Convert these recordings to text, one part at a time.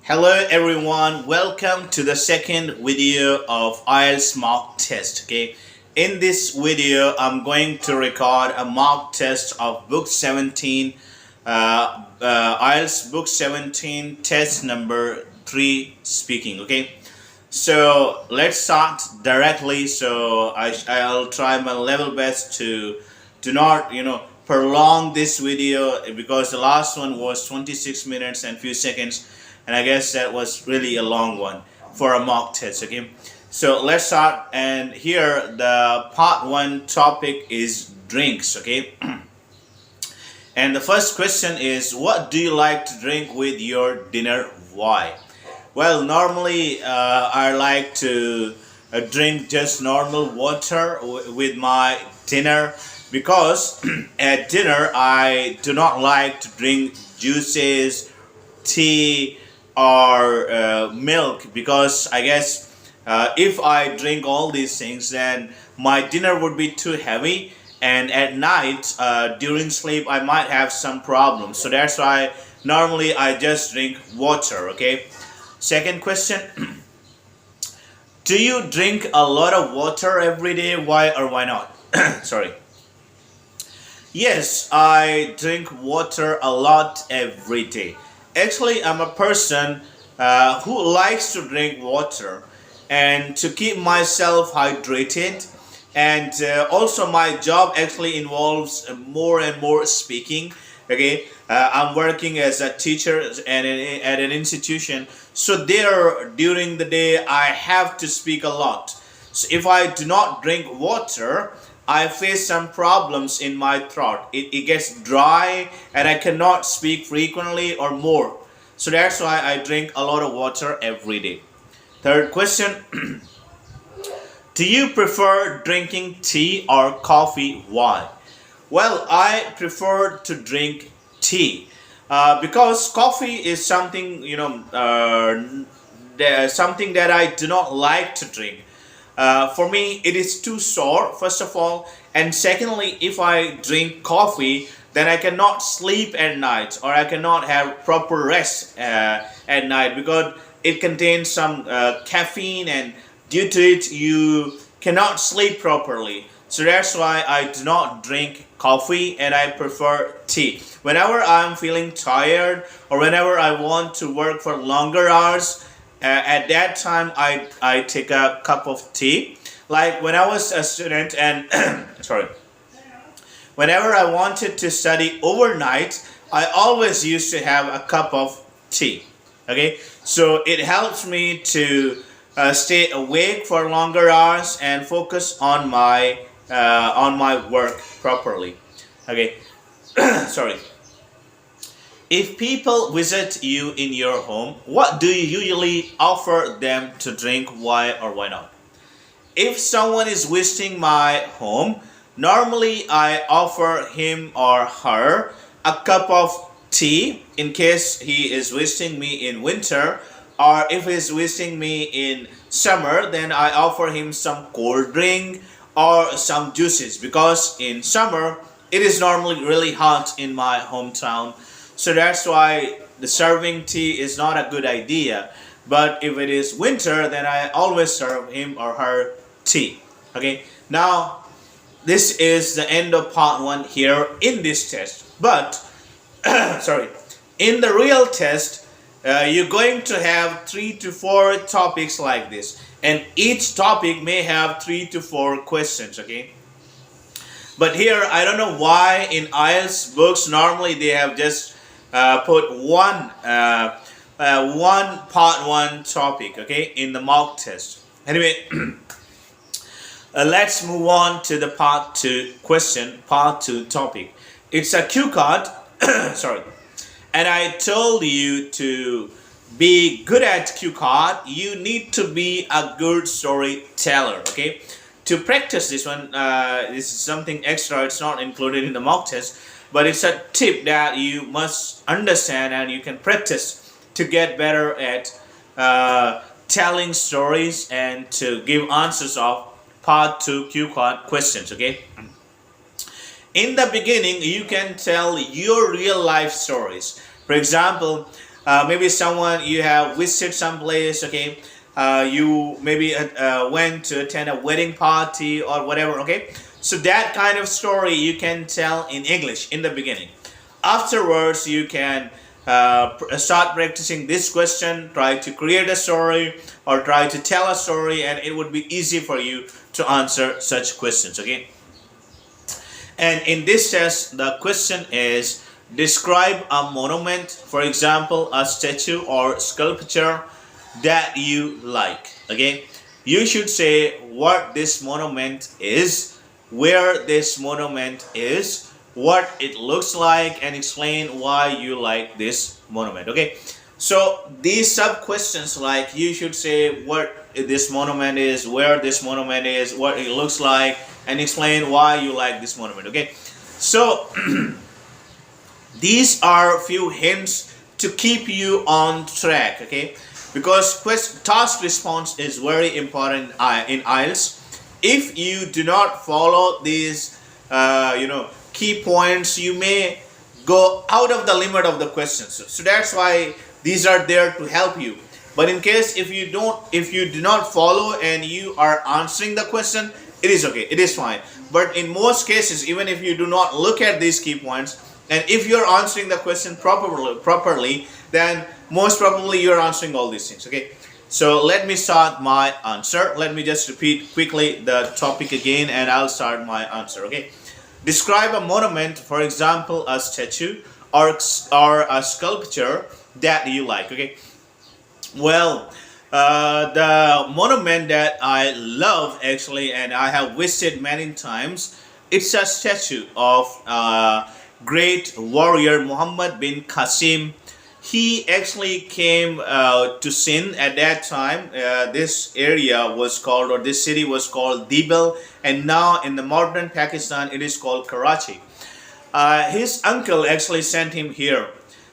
Hello everyone, welcome to the second video of IELTS mock test. Okay, in this video I'm going to record a mock test of book 17, IELTS book 17 test number 3 speaking. Okay, so let's start directly. So I'll try my level best to do not prolong this video because the last one was 26 minutes and few seconds, and I guess that was really a long one for a mock test. Okay, so let's start. And here the part 1 topic is drinks. Okay, and the first question is, what do you like to drink with your dinner? Why? Well, normally I like to drink just normal water with my dinner, because at dinner I do not like to drink juices, tea, or milk, because I guess if I drink all these things, then my dinner would be too heavy, and at night during sleep I might have some problems. So that's why normally I just drink water. Okay. Second question. Do you drink a lot of water every day? Why or why not? Sorry. Yes, I drink water a lot every day. Actually, I'm a person who likes to drink water and to keep myself hydrated. And also my job actually involves more and more speaking. Okay, I'm working as a teacher at an institution, so there during the day I have to speak a lot. So if I do not drink water, I face some problems in my throat. It gets dry and I cannot speak frequently or more. So that's why I drink a lot of water every day. Third question. Do you prefer drinking tea or coffee? Why? Well, I prefer to drink tea because coffee is something, something that I do not like to drink. For me, it is too sour, first of all, and secondly, if I drink coffee, then I cannot sleep at night, or I cannot have proper rest at night, because it contains some caffeine, and due to it you cannot sleep properly. So that's why I do not drink coffee and I prefer tea. Whenever I'm feeling tired or whenever I want to work for longer hours, at that time I take a cup of tea. Like when I was a student and sorry, whenever I wanted to study overnight, I always used to have a cup of tea. Okay, so it helps me to stay awake for longer hours and focus on my work properly. Okay, sorry. If people visit you in your home, what do you usually offer them to drink? Why or why not? If someone is visiting my home, normally I offer him or her a cup of tea in case he is visiting me in winter, or if he's visiting me in summer, then I offer him some cold drink or some juices, because in summer it is normally really hot in my hometown. So that's why the serving tea is not a good idea. But if it is winter, then I always serve him or her tea. Okay, now this is the end of part 1 here in this test. But sorry, in the real test, you're going to have 3 to 4 topics like this, and each topic may have 3 to 4 questions. Okay, but here I don't know why in IELTS books normally they have just put one part 1 topic, okay, in the mock test. Anyway, let's move on to the part 2 question, part 2 topic. It's a cue card. Sorry. And I told you to be good at cue card, you need to be a good storyteller. Okay, to practice this one, this is something extra, it's not included in the mock test, but it's a tip that you must understand and you can practice to get better at telling stories and to give answers of part 2 cue card questions. Okay, in the beginning you can tell your real life stories. For example, Maybe someone you have visited some place, okay, you maybe went to attend a wedding party or whatever, okay. So that kind of story you can tell in English in the beginning. Afterwards you can start practicing this question, try to create a story or try to tell a story, and it would be easy for you to answer such questions, okay. And in this test, the question is describe a monument, for example, a statue or sculpture that you like. Okay, you should say what this monument is, where this monument is, what it looks like, and explain why you like this monument. Okay, so these sub questions, like you should say what this monument is, where this monument is, what it looks like, and explain why you like this monument. Okay, so these are few hints to keep you on track. Okay, because task response is very important in IELTS. If you do not follow these key points, you may go out of the limit of the questions. So that's why these are there to help you. But in case if you do not follow and you are answering the question, it is okay, it is fine. But in most cases, even if you do not look at these key points, and if you're answering the question properly, then most probably you're answering all these things. Okay, so let me start my answer. Let me just repeat quickly the topic again, and I'll start my answer. Okay, describe a monument, for example, a statue or a sculpture that you like. Okay, well, the monument that I love actually, and I have visited many times, it's a statue of great warrior Muhammad bin Qasim. He actually came to Sindh at that time. This area was called, or this city was called Dibel, and now in the modern Pakistan it is called Karachi. His uncle actually sent him here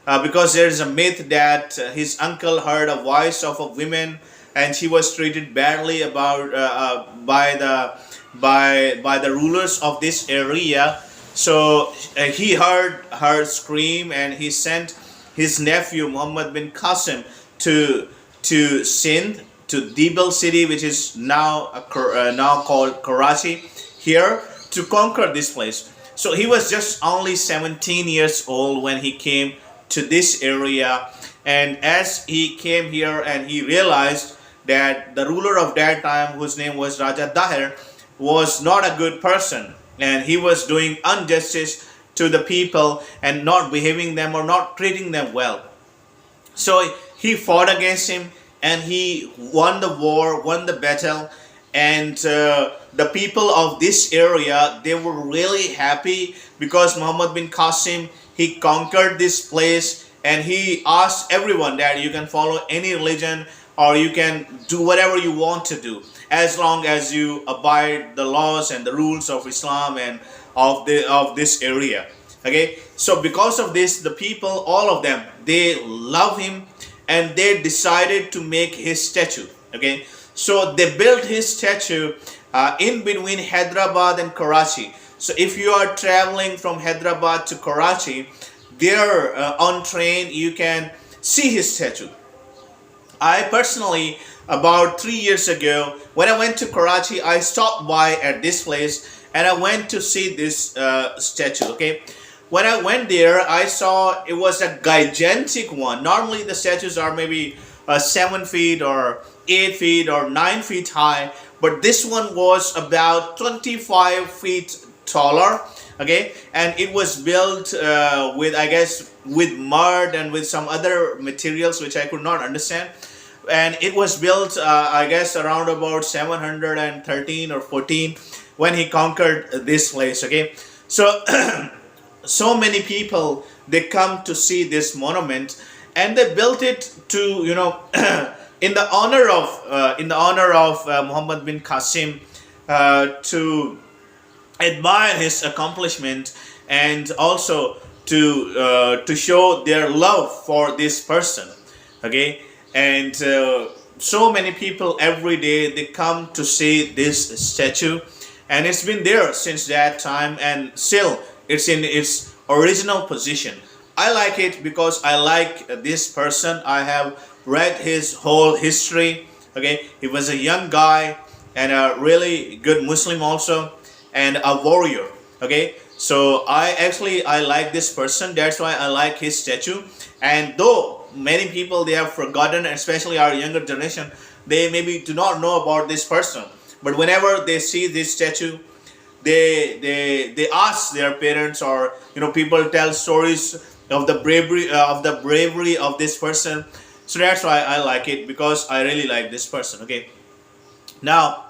because there is a myth that his uncle heard a voice of a woman and she was treated badly by the rulers of this area. So he heard her scream, and he sent his nephew Muhammad bin Qasim to Sindh, to Dibel city, which is now now called Karachi, here to conquer this place. So he was just only 17 years old when he came to this area, and as he came here and he realized that the ruler of that time, whose name was Raja Dahir, was not a good person, and he was doing injustice to the people and not behaving them or not treating them well. So he fought against him and he won the war, won the battle, and the people of this area, they were really happy because Muhammad bin Qasim, he conquered this place, and he asked everyone that you can follow any religion or you can do whatever you want to do as long as you abide the laws and the rules of Islam and of this area. Okay, so because of this, the people, all of them, they love him and they decided to make his statue. Okay, so they built his statue in between Hyderabad and Karachi. So if you are traveling from Hyderabad to Karachi, there on train you can see his statue. I personally, about 3 years ago, when I went to Karachi, I stopped by at this place and I went to see this statue. Okay, when I went there, I saw it was a gigantic one. Normally the statues are maybe 7 feet or 8 feet or 9 feet high, but this one was about 25 feet taller. Okay, and it was built with, I guess, with mud and with some other materials which I could not understand, and it was built I guess around about 713 or 14 when he conquered this place. Okay, so so many people, they come to see this monument, and they built it to in the honor of Muhammad bin Qasim, to admire his accomplishment and also to show their love for this person. Okay, and so many people every day, they come to see this statue, and it's been there since that time, and still it's in its original position. I like it because I like this person. I have read his whole history. Okay, he was a young guy and a really good Muslim also, and a warrior. Okay, so I like this person. That's why I like his statue. And though many people they have forgotten, especially our younger generation, they maybe do not know about this person. But whenever they see this statue, they ask their parents, or people tell stories of the bravery of this person. So that's why I like it, because I really like this person. Okay, now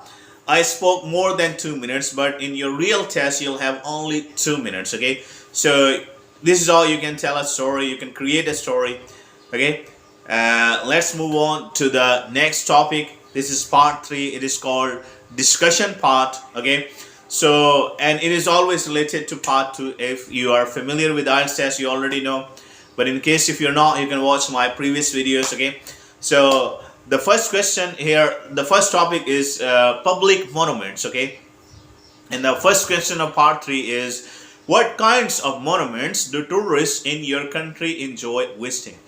I spoke more than 2 minutes, but in your real test you'll have only 2 minutes. Okay, so this is all you can tell a story, you can create a story. Okay, let's move on to the next topic. This is part 3. It is called discussion part. Okay, so, and it is always related to part 2. If you are familiar with IELTS test, you already know, but in case if you're not, you can watch my previous videos. Okay, so the first question here, the first topic is public monuments. Okay, and the first question of part 3 is, what kinds of monuments do tourists in your country enjoy visiting?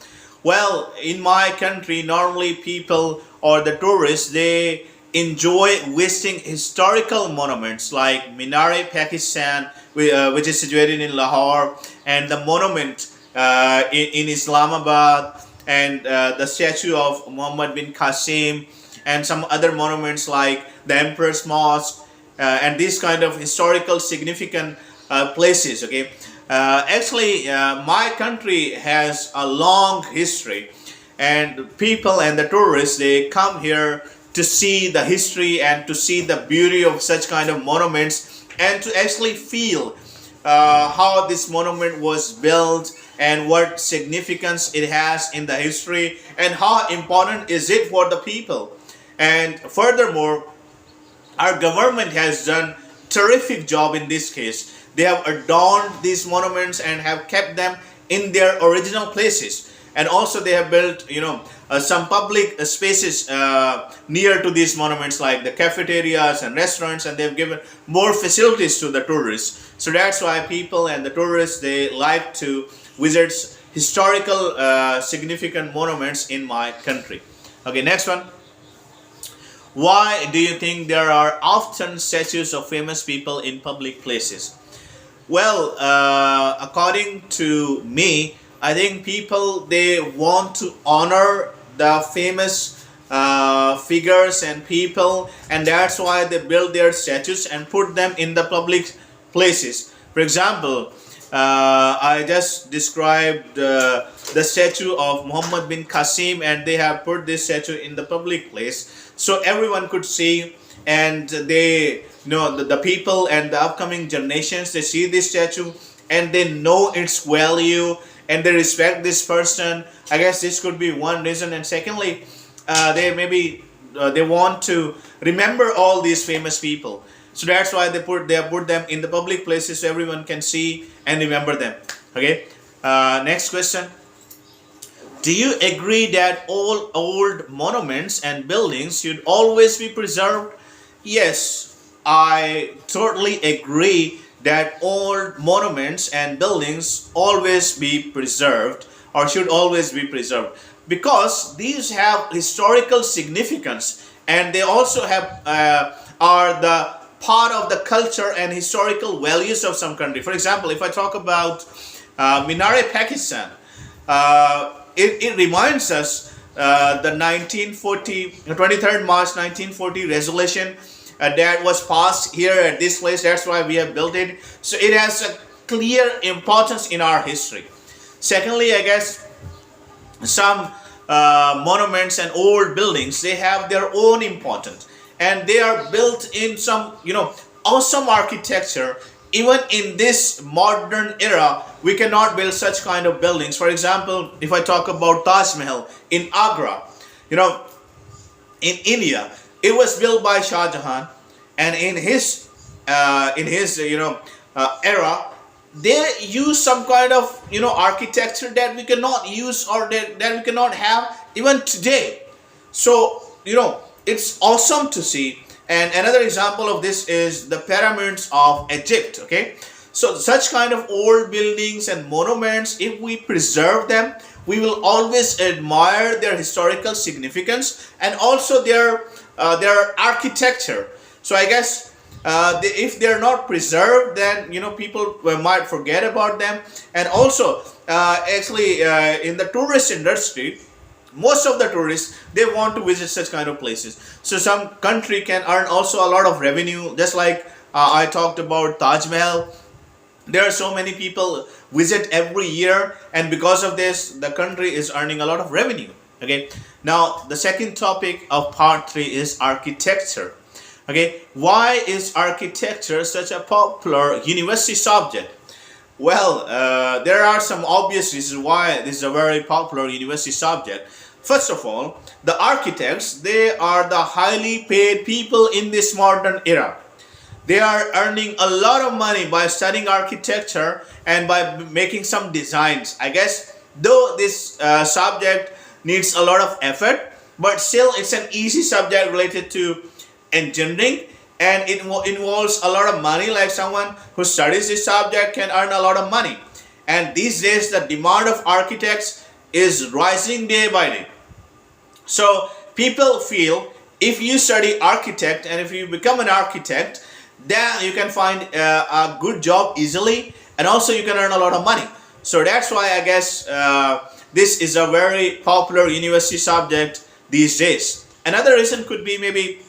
Well, in my country, normally people or the tourists, they enjoy visiting historical monuments like Minare, Pakistan, which is situated in Lahore, and the monument in Islamabad, and the statue of Muhammad bin Qasim, and some other monuments like the Emperor's Mosque, and these kind of historical significant places. Okay, my country has a long history, and people and the tourists they come here to see the history and to see the beauty of such kind of monuments, and to actually feel how this monument was built and what significance it has in the history and how important is it for the people. And furthermore, our government has done terrific job in this case. They have adorned these monuments and have kept them in their original places, and also they have built some public spaces near to these monuments like the cafeterias and restaurants, and they've given more facilities to the tourists. So that's why people and the tourists they like to visit historical significant monuments in my country. Okay, next one. Why do you think there are often statues of famous people in public places? Well, according to me, I think people they want to honor the famous figures and people, and that's why they build their statues and put them in the public places. For example, I just described the statue of Muhammad bin Qasim, and they have put this statue in the public place so everyone could see, and they the people and the upcoming generations they see this statue and they know its value and they respect this person. I guess this could be one reason, and secondly, they want to remember all these famous people. So that's why they have put them in the public places so everyone can see and remember them. Okay. Next question. Do you agree that all old monuments and buildings should always be preserved? Yes, I totally agree that old monuments and buildings always be preserved, or should always be preserved, because these have historical significance, and they also have are the part of the culture and historical values of some country. For example, if I talk about Minare, Pakistan, it reminds us the 23rd March 1940 resolution that was passed here at this place. That's why we have built it. So it has a clear importance in our history. Secondly, I guess some monuments and old buildings, they have their own importance, and they are built in some awesome architecture. Even in this modern era, we cannot build such kind of buildings. For example, if I talk about Taj Mahal in Agra, in India, it was built by Shah Jahan, and in his era, they use some kind of architecture that we cannot use, or that we cannot have even today. So it's awesome to see. And another example of this is the pyramids of Egypt. Okay, So such kind of old buildings and monuments, if we preserve them, we will always admire their historical significance and also their architecture. So I guess if they're not preserved, then people might forget about them. And also, actually, in the tourist industry, most of the tourists, they want to visit such kind of places. So some country can earn also a lot of revenue, just like I talked about Taj Mahal. There are so many people visit every year, and because of this the country is earning a lot of revenue. Okay, now the second topic of part 3 is architecture. Okay, why is architecture such a popular university subject? Well, there are some obvious reasons why this is a very popular university subject. First of all, the architects, they are the highly paid people in this modern era. They are earning a lot of money by studying architecture and by making some designs. I guess though this subject needs a lot of effort, but still it's an easy subject related to engineering, and it involves a lot of money. Like someone who studies this subject can earn a lot of money. And these days the demand of architects is rising day by day. So people feel if you study architect and if you become an architect, then you can find a good job easily, and also you can earn a lot of money. So that's why I guess this is a very popular university subject these days. Another reason could be maybe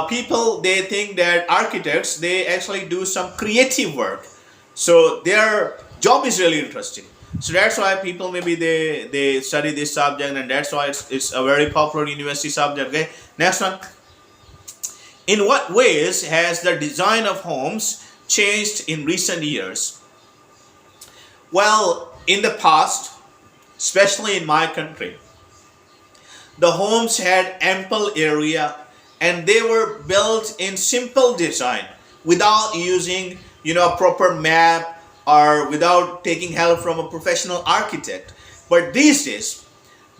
people, they think that architects, they actually do some creative work, so their job is really interesting. So that's why people, maybe they study this subject, and that's why it's a very popular university subject. Okay, next one. In what ways has the design of homes changed in recent years? Well, in the past, especially in my country, the homes had ample area and they were built in simple design without using a proper map or without taking help from a professional architect. But these days,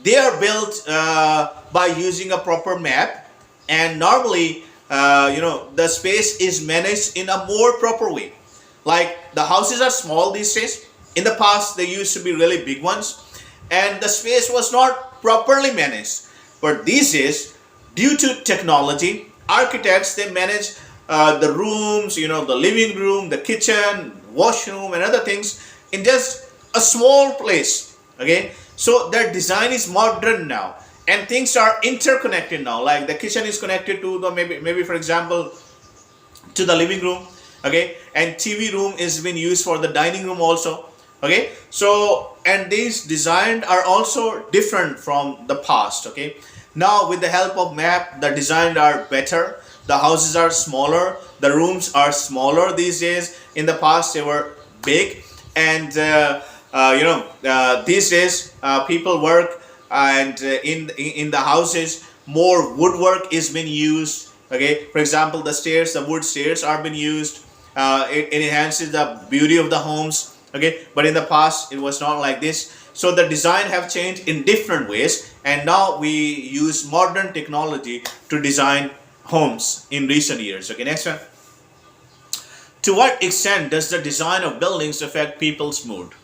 they are built by using a proper map, and normally the space is managed in a more proper way. Like the houses are small these days. In the past, they used to be really big ones, and the space was not properly managed. But these days, due to technology, architects, they manage the rooms, the living room, the kitchen, washroom, and other things in just a small place. Okay, so their design is modern now, and things are interconnected now. Like the kitchen is connected to the maybe for example to the living room. Okay, and TV room is being used for the dining room also. Okay, so and these designs are also different from the past. Okay, now with the help of map, the designs are better, the houses are smaller, the rooms are smaller these days. In the past they were big, and these days people work, and in the houses more woodwork is being used. Okay, for example, the wood stairs are being used. It enhances the beauty of the homes. Okay, but in the past it was not like this. So the design have changed in different ways, and now we use modern technology to design homes in recent years. Okay, next one. To what extent does the design of buildings affect people's mood?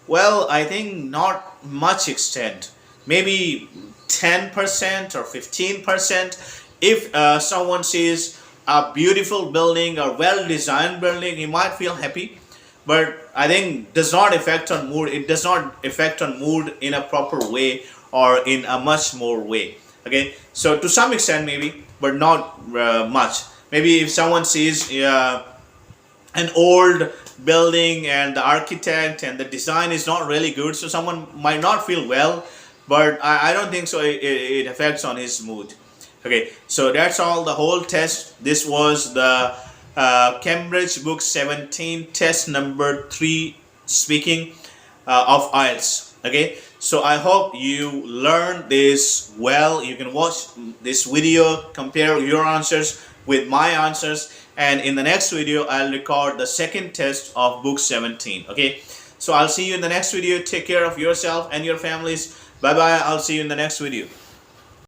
Well, I think not much extent. Maybe 10% or 15%. If someone sees a beautiful building or well-designed building, he might feel happy. But I think does not affect on mood. It does not affect on mood in a proper way or in a much more way. Okay, so to some extent maybe, but not much. Maybe if someone sees an old building and the architect and the design is not really good, so someone might not feel well, but I don't think so it affects on his mood. Okay, so that's all, the whole test. This was the Cambridge Book 17 test number 3 speaking of IELTS. Okay, so I hope you learned this well. You can watch this video, compare your answers with my answers, and in the next video I'll record the second test of book 17. Okay, so I'll see you in the next video. Take care of yourself and your families. Bye bye. I'll see you in the next video.